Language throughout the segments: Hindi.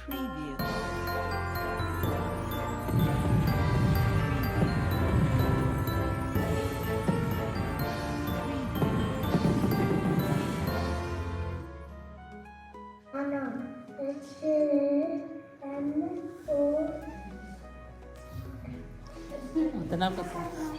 Preview. Kenapa tuh?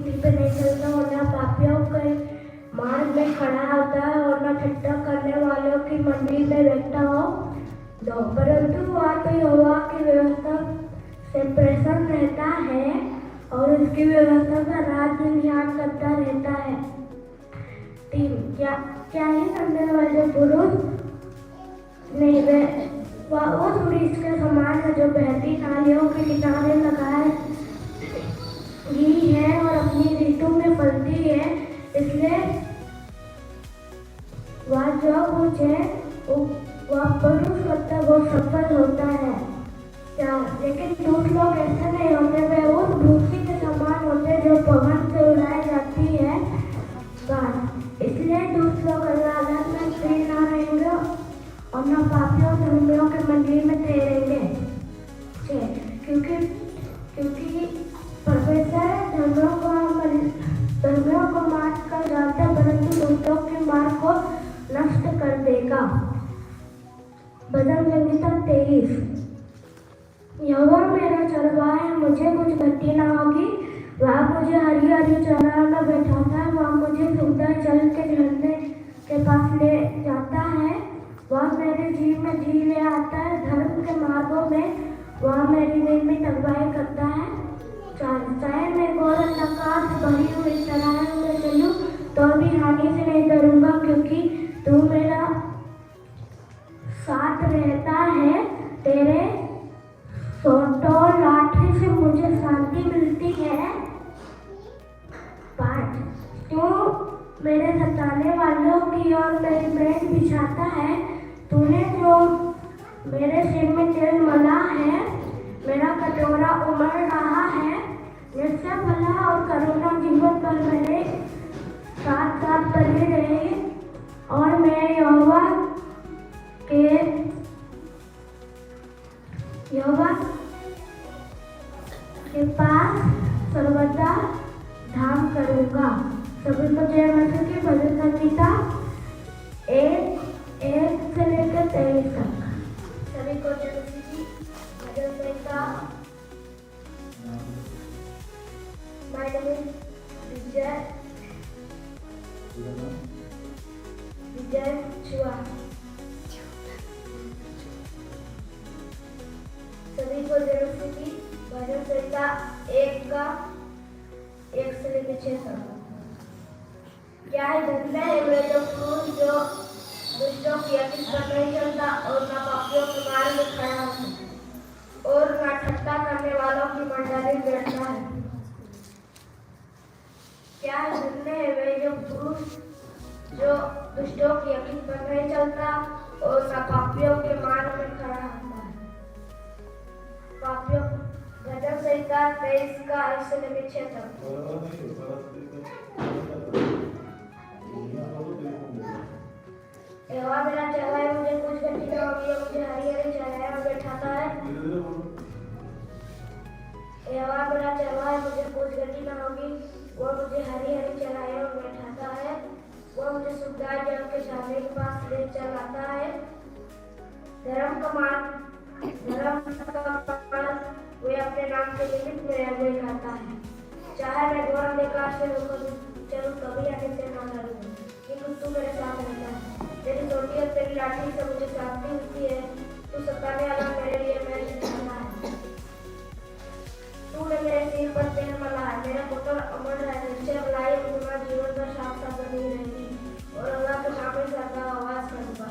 नीति पे नहीं चलता और न पापियों के मार्ग में खड़ा होता है और न ठट्ठा करने वालों की मंडली में बैठता हो दो, परंतु वह तो यहोवा की व्यवस्था से प्रसन्न रहता है और उसकी व्यवस्था का रात दिन याद करता रहता है। 3 क्या ही करने वाले पुरुष नहीं वे वह उस वृक्ष के समान है जो बहती नालियों के किनारे लगाए है और अपनी ऋतु में फलती है, इसलिए वह जो कुछ है वह पुरुष करता वो सफल होता है। लेकिन दूसरे लोग ऐसे नहीं होते, वे उस भूसी के समान होते जो पवन से उड़ाई जाती है। इसलिए दूसरे लोग अदालत में स्थिर न रहेंगे और न पापियों धर्मियों के मंडली में ठहरेंगे। क्योंकि परमेश्वर धर्मियों को मार कर डालता, परंतु दुष्टों के मार्ग को नष्ट कर देगा। भजन संहिता 23। यहोवा मेरा चरवाहा है, मुझे कुछ घटी न होगी। वह मुझे हरी हरी चराइयों में बैठाता है, वह मुझे सुंदर जल के झरने के पास ले जाता है। वह मेरे जीव में जी ले आता है, धर्म के मार्गों में वह मेरी नियमित अगुवाई करता है। चाहे मैं घोर अंधकार से भरी हुई चराइयों में चलूं तो भी हानि से नहीं डरूंगा, क्योंकि तू मेरा साथ रहता है। तेरे सोटो लाठी से मुझे शांति मिलती है। 5 तू मेरे सताने वालों की और मेरी मेज बिछाता है। तूने जो मेरे सिर में तेल मला है, मेरा कटोरा उमड़ रहा है। निश्चय भला और करुणा जीवन पर मेरे साथ साथ बने रहे और मैं यहोवा के पास सर्वदा धाम करूंगा। सभी को जय मसीह की। भजन संहिता 1 से लेकर 23 तक। सभी को जय मसीह की। भजन संहिता। My name is विजय चुआ। सभी को जय मसीह की। भजन संहिता 1 से लेकर 6 तक। क्या है धन्य है वे जो पुरुष जो दुष्टों की अतीत पर नहीं चलता और न पापियों के मार्ग में खड़ा होता और न ठट्ठा करने वालों की मंडली में बैठता है। क्या है धन्य है वे जो पुरुष जो दुष्टों की अतीत पर नहीं चलता और न पापियों के मार्ग में खड़ा होता है। पापियों भजन संहिता 23 का 1 से लेकर 6 तक। यहोवा मेरा चरवाहा है, मुझे कुछ घटी न होगी। मुझे हरी हरी चराइयों में बैठाता है। यहोवा मेरा चरवाहा है, मुझे कुछ घटी न होगी। वह मुझे हरी हरी चराइयों में बैठाता है। वह मुझे सुखदायक जल के झरने के पास ले चलाता है। धर्म का मार्ग वे अपने नाम के निमित्त मेरे अगुवाई करता है। चाहे मैं घोर अंधकार से होकर चलूं कभी आगे से न डरूंगा, क्योंकि तू मेरे साथ रहता है। तेरी सोटी और तेरी लाठी से मुझे शांति मिलती है। तू सताने वाला मेरे लिए मेरे ठिकाना है। तूने मेरे सिर पर तेल मला है, मेरा कटोरा अमर है। निश्चय भलाई और करुणा जीवन भर साथ साथ बनी रहेगी और अल्लाह के नाम में सदा आवाज करूंगा।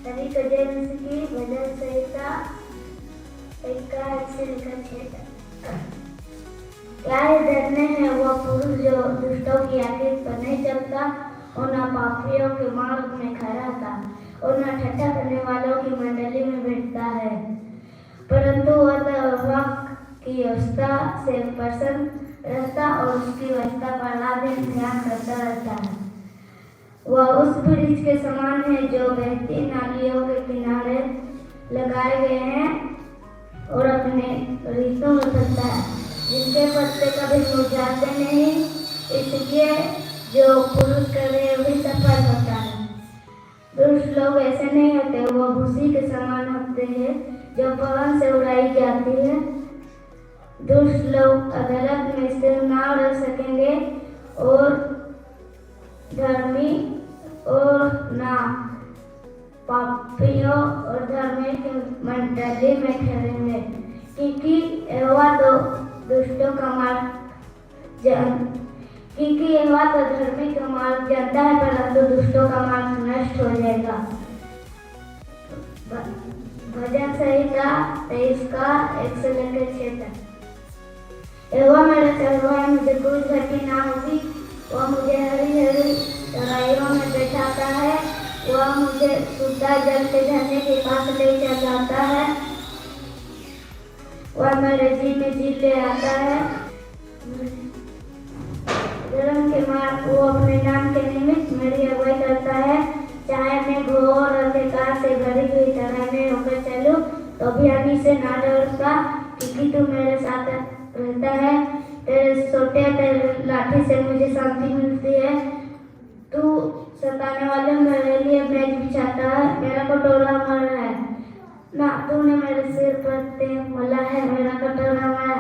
सभी को जय मसीह की। भजन संहिता 1 से लेकर 6 तक। क्या धन्य है वह पुरुष जो दुष्टों की आखिर पर नहीं चलता और न पापियों के मार्ग में खड़ा होता और न ठट्ठा करने वालों की मंडली में बैठता है, परंतु वह यहोवा की व्यवस्था से प्रसन्न रहता और उसकी व्यवस्था पर रात दिन ध्यान करता रहता है। वह उस वृक्ष के समान है जो बहती नालियों के किनारे लगाए गए हैं और अपने ऋतु में फलता है, जिनके पत्ते कभी मुरझाते नहीं। इसलिए जो पुरुष करे वही सफल होता है। दुष्ट लोग ऐसे नहीं होते, वह भूसी के समान होते हैं जो पवन से उड़ाई जाती है। दुष्ट लोग अदालत में स्थिर ना रह सकेंगे और धर्मी और ना पापियों और धर्मी की मंडली में ठहरेंगे, क्योंकि यहोवा तो दुष्टों का मार्ग क्योंकि यहोवा तो धर्मी का मार्ग जानता है, परंतु दुष्टों का मार्ग नष्ट हो जाएगा। भजन संहिता 23 का 1 से लेकर 6 तक। यहोवा मेरा चरवाहा है, मुझे कोई घटी ना होगी। वह मुझे हरी हरी चराइयों में बैठाता है, वह मुझे शुद्ध जल के झरने के पास ले जाता है, वह मेरे जी में जी ले आता है। धर्म के मार्ग वो अपने नाम के निमित्त मेरी अगुवाई करता है। चाहे मैं घोर अंधकार से भरी हुई तरह में होकर चलूं तो भी हानि से ना डरूंगा, क्योंकि तू मेरे साथ रहता है। तेरे सोटे तेरे लाठी से मुझे शांति मिलती है। तू सताने वाले मेरे लिए मेज बिछाता है, मेरा कटोरा मर है ना। तूने मेरे सिर पर तेल मला है, मेरा कटोरा मरा।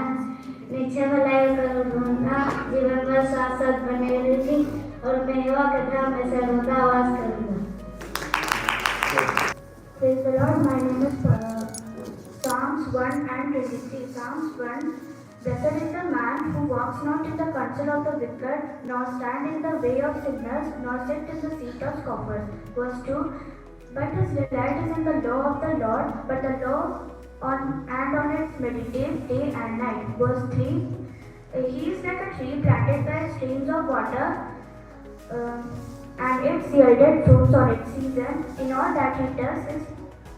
नीचे भलाई करूँगा, जीवन भर साथ साथ बने रहेगी और मैं यहोवा के धाम में सर्वदा वास करूँगा। Praise the Lord. My name is Psalms 1 and 23. Psalms 1. Blessed is the man who walks not in the counsel of the wicked, nor stand in the way of sinners, nor sit in the seat of scoffers. Verse 2. But his delight is in the law of the Lord, but the law on its meditate day and night. Verse 3. He is like a tree planted by streams of water, and its yielded fruits on its season. In all that he does is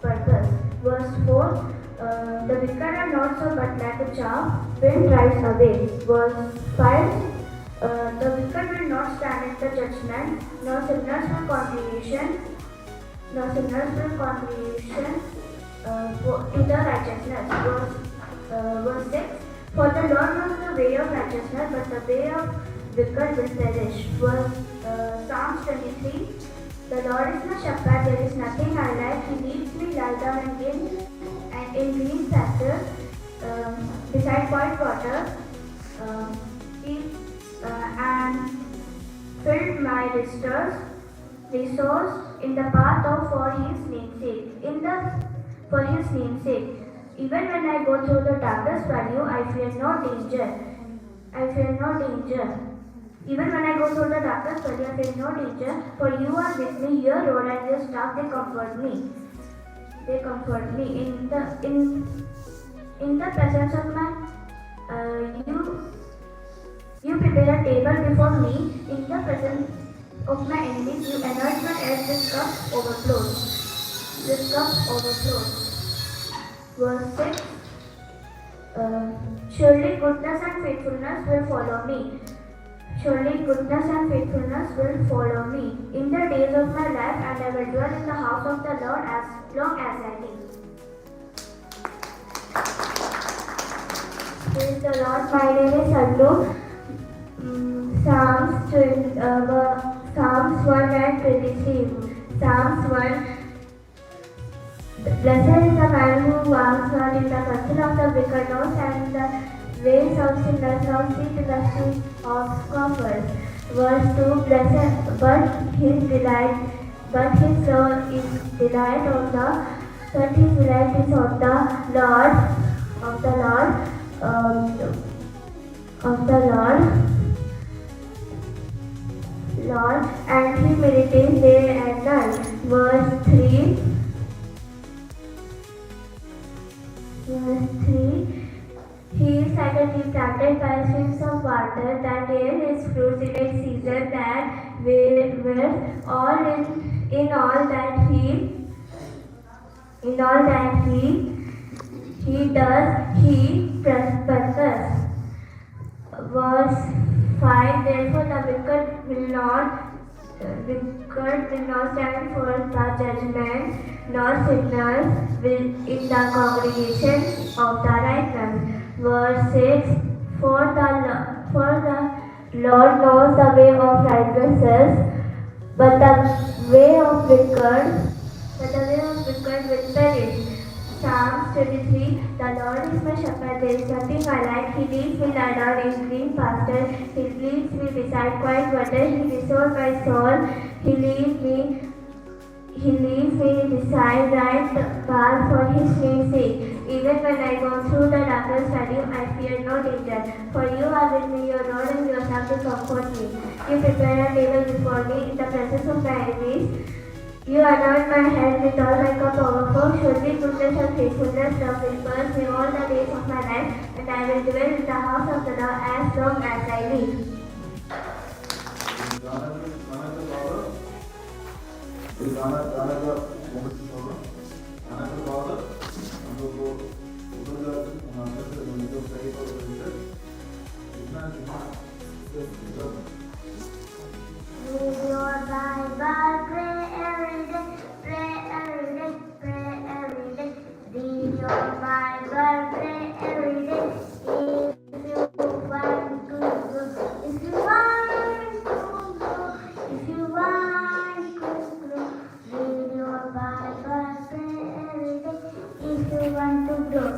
purpose. Verse 4. The wicked are not so, but like a chaff, wind drives away. Verse 5. The wicked will not stand in the judgment, nor sinners will congregation to the righteousness. Verse 6. For the Lord knows the way of righteousness, but the way of wicked will perish. Psalms 23. The Lord is my shepherd, there is nothing I lack. He leads me lie down in green pastures, beside quiet water. And filled my resource in the path of for his name's sake. Even when I go through the darkest valley, I fear no danger. Even when I go through the darkest valley, I fear no danger. For you are with me, your rod and your staff, they comfort me. In the presence of my you prepare a table before me in the presence of my enemies. You anoint my head, this cup overflows. Verse 6. Surely goodness and faithfulness will follow me. In the days of my life, and I will dwell in the house of the Lord as long as I live. Praise the Lord. My name is Allu. Psalms 1 and 23. Psalms 1. Blessed is the man who walks not in the counsel of the wicked, nor stands in the ways of sinners, nor sits in the seat of scoffers. Verse 2. But his soul is delight on the Lord, and he meditates day and night. Verse 3. He is like a tree planted by streams of water that bears its fruits in its season, that where in all that he does, he prospers. Verse 5. Therefore the wicked will not stand for the judgment, nor sinners will in the congregation of the righteous. Verse 6. For the Lord knows the way of righteousness, but the way of wicked will perish. Psalms 23. The Lord is my shepherd, there is nothing I lack. He leads me lie down in green pastures. He leads me beside quiet waters. He restores my soul. He leads me beside right path for his name's sake. Even when I go through the darkest valley, I fear no danger. For you are with me, your rod and your staff will comfort me. You prepare a table before me in the presence of my enemies. You anoint my head with oil, my cup overflows. Surely goodness and faithfulness love will pursue me all the days of my life, and I will dwell in the house of the Lord as long as I live. Read your Bible, pray every day, pray every day, pray every day. Read your Bible, pray every day. If you want to grow, if you want to grow, if you want to grow, read your Bible, pray every day. If you want to grow.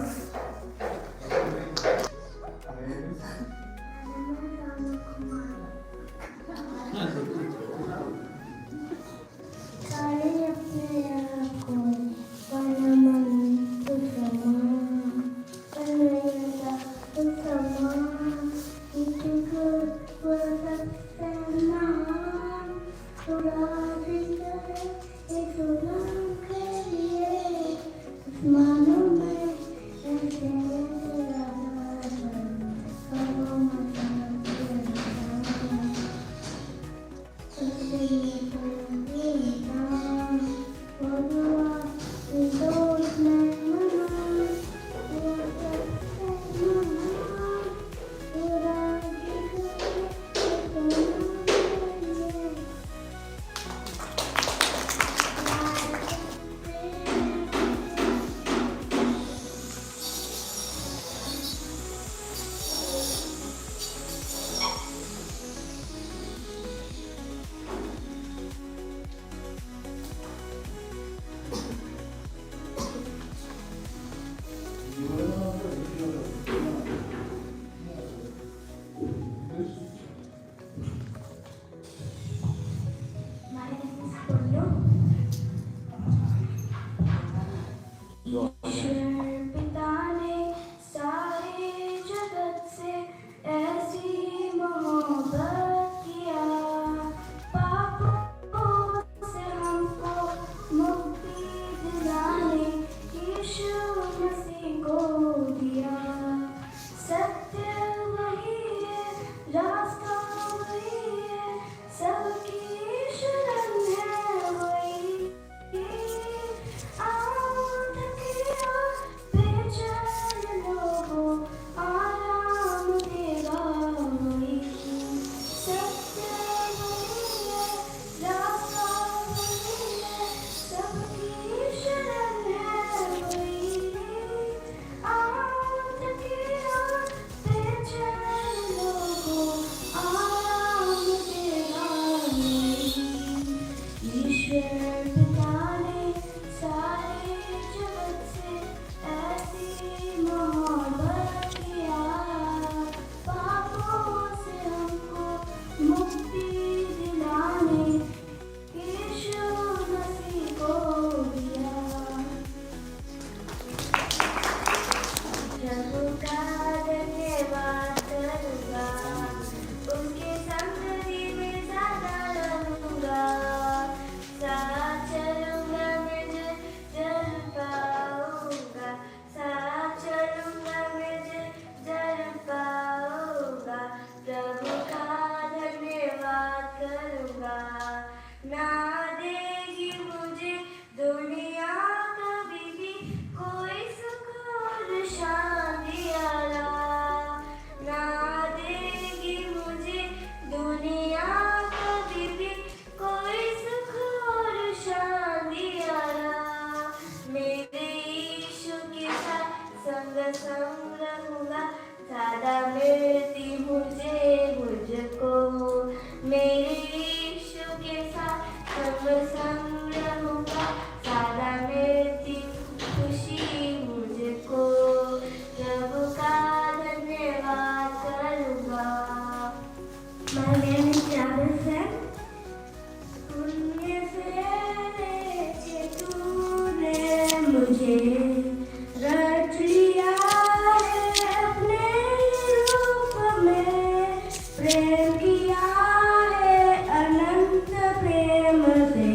संग रहूंगा, सादा मिलती खुशी My name is Jonathan. शून्य से लेके तूने मुझे रच लिया है अपने रूप में, प्रेम किया है अनंत प्रेम से,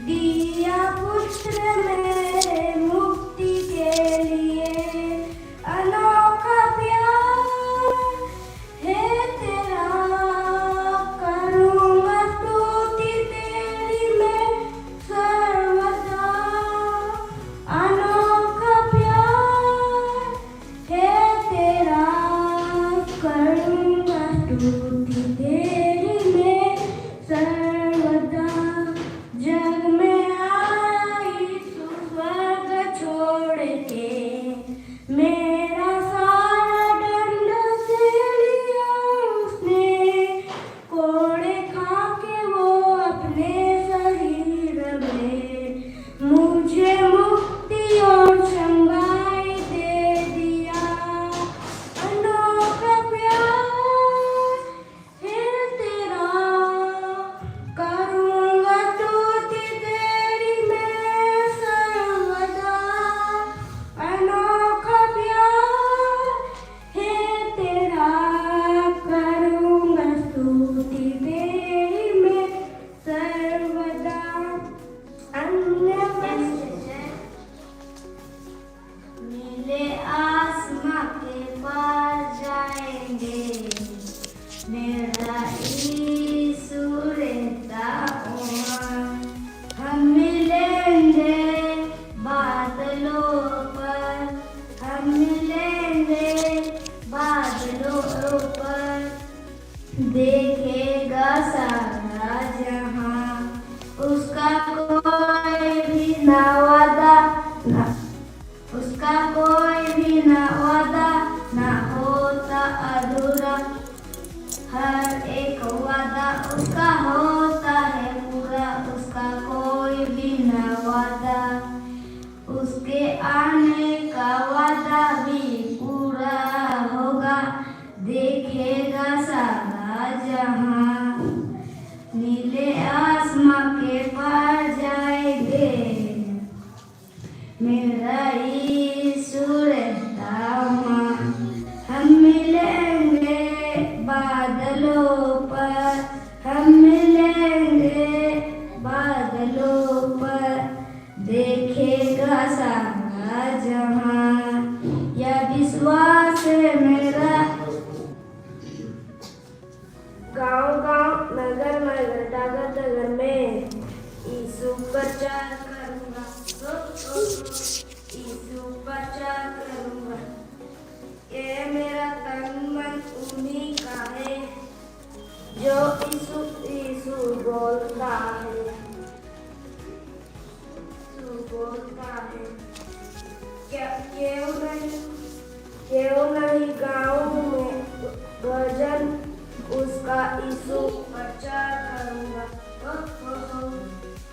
दिया पुत्र मेरे मुक्ति के लिए, अनोखा प्यार है तेरा, करूँगा स्तुति तेरी मैं सर्वदा, अनोखा प्यार है तेरा, करूँगा स्तुति तेरी मैं सर्वदा। जग में आई तू स्वर्ग छोड़ के, मेरा सारा दंड से लिया उसने, कोड़े खा के वो अपने शरीर में, मुझे मुक्ति और चंगाई दे दिया, अनोखा प्यार है तेरा, करूँगा स्तुति तेरी मैं सर्वदा, अनोखा प्यार है तेरा, करूँगा स्तुति तेरी मैं सर्वदा। अन्य नीले आसमां के पार जाएंगे, मेरा यीशु रहता वहाँ, हम मिलेंगे बादलों पर, हम मिलेंगे बादलों पर, देखेगा सारा जहां, उसका कोई भी ना वादा ना, उसका कोई भी ना वादा ना होता अधूरा, हर एक वादा उसका होता है पूरा, उसका कोई भी ना वादा, उसके आने का वादा भी पूरा होगा, देखेगा सारा जहां, नीले आसमां के पार जाएंगे, मेरा यीशु रहता वहाँ, हम मिलेंगे बादलों पर, हम मिलेंगे बादलों पर, देखेगा सारा जहां, यह विश्वास है मेरा। गाँव गाँव नगर नगर डगर डगर में यीशु प्रचार करूँगा, यीशु प्रचार करूँगा, ये मेरा तन मन उन्हीं का है, जो यीशु यीशु बोलता है, यीशु बोलता है, क्या क्यों नहीं गाँव में भजन उसका यीशु प्रचार करूँगा,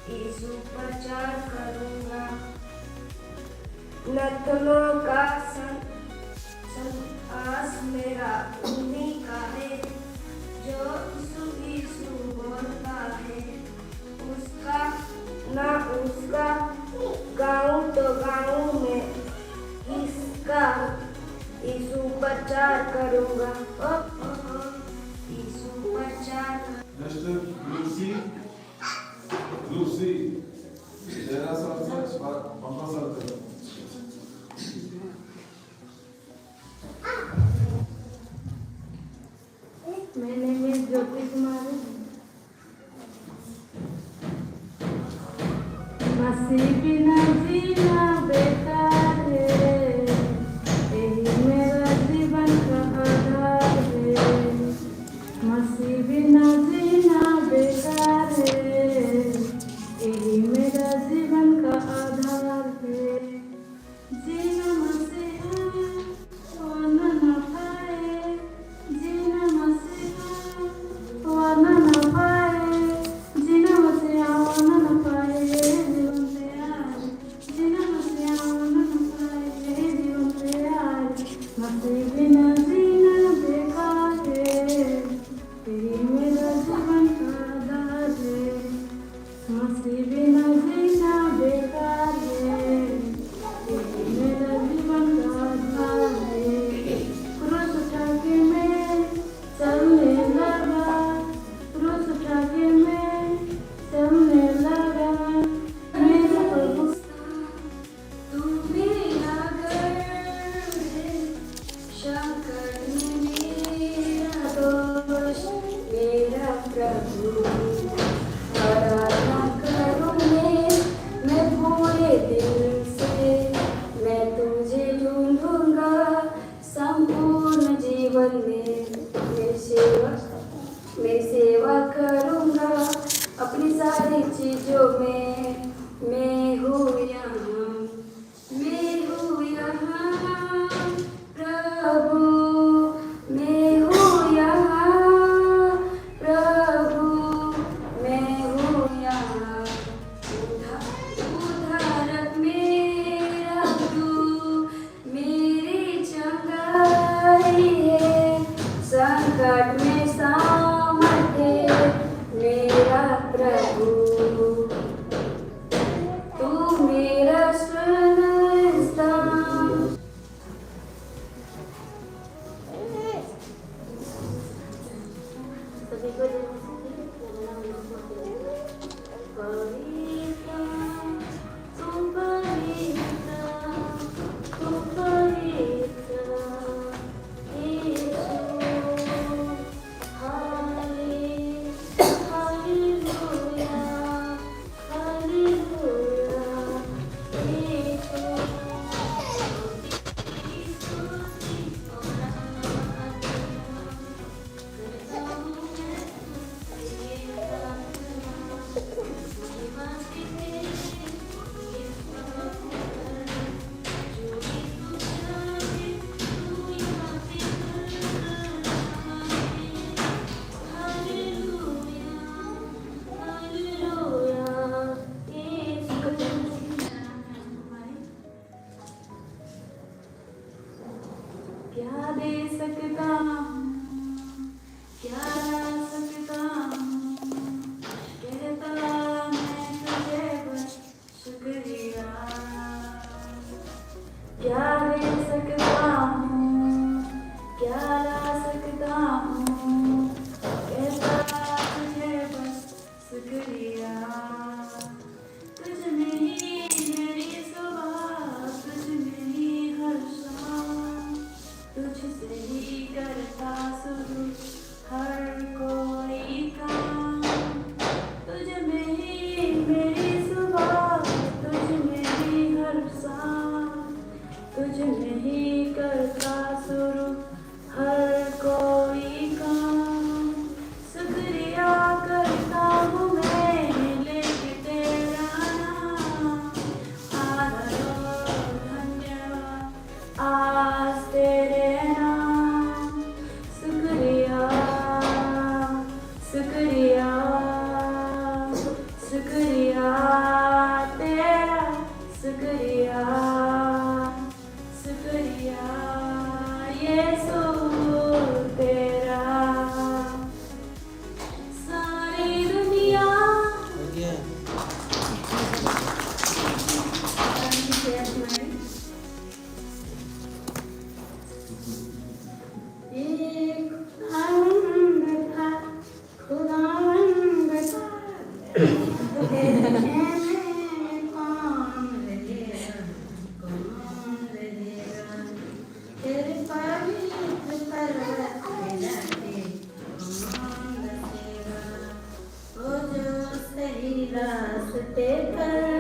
यीशु प्रचार करूँगा, नथनों का संतास मेरा उन्हीं का है, जो यीशु बोलता है, उसका ना उसका गाँव तो गाँव में इसका यीशु प्रचार करूँगा, यीशु प्रचार। Lucy, जरा सा पापा साथ My name is Jyoti Kumari. मसीह बिना जीना बेकार है, यही मेरा जीवन का आधार है, मसीह बिना जीना बेकार है, यही मेरा जीवन का आधार है, जीना मसीह वरना न पाए, जीना मसीह वरना न पाए, जीना मसीह वरना न पाए, जीवन से तेरी मेरा जीवन का आधार है, सांसे बिना जीना बेकार है, तेरी मेरा जीवन का आधार है। क्रूस उठा के मैं चलने लगा, क्रूस उठा के मैं चलने लगा, मेरा प्रभु तू मेरा गर्व है, शंकर मेरा दोष, मेरा प्रभु आराधना करूँगी मैं पूरे दिल से, मैं तुझे ढूंढूंगा संपूर्ण जीवन में, मेरी सेवा करूँगा अपनी सारी चीजों में। मैं हूँ यहाँ, मैं हूँ यहाँ प्रभु, मैं हूँ यहाँ प्रभु, मैं हूँ यहाँ उद्धारक मेरा तू, मेरी चंगाई है, संकट में सामर्थ्य मेरा प्रभु, तू मेरा शरण स्थान। सभी को पवित्र, तू पवित्र, तू पवित्र, यीशु, हालेलुया, हालेलुया, यीशु, क्या दे सकता हूँ, क्या ला सकता हूँ, कहता मैं तुझे बस शुक्रिया। क्या दे सकता हूँ, क्या ला सकता हूँ, कहता तुझे बस शुक्रिया। तुझ में ही मेरी सुबह, तुझ में ही हर शाम, तुझसे ही करता शुरू हर कोई काम। तुझ में ही मेरी सुबह, तुझ में ही हर शाम, तुझ में ही करता शुरू हर कोई काम। शुक्रिया करता हूँ मैं लेके तेरा नाम, आदर और धन्यवाद आज तेरे नाम। शुक्रिया, शुक्रिया, शुक्रिया तेरा, शुक्रिया, शुक्रिया यीशु तेरा। सारी दुनिया एक खुदावंद था, खुदावंद था, तेरे में कौन रहेगा, कौन रहेगा, तेरे पवित्र पर्वत पे जाके कौन रहेगा, वो जो सही रास्ते पर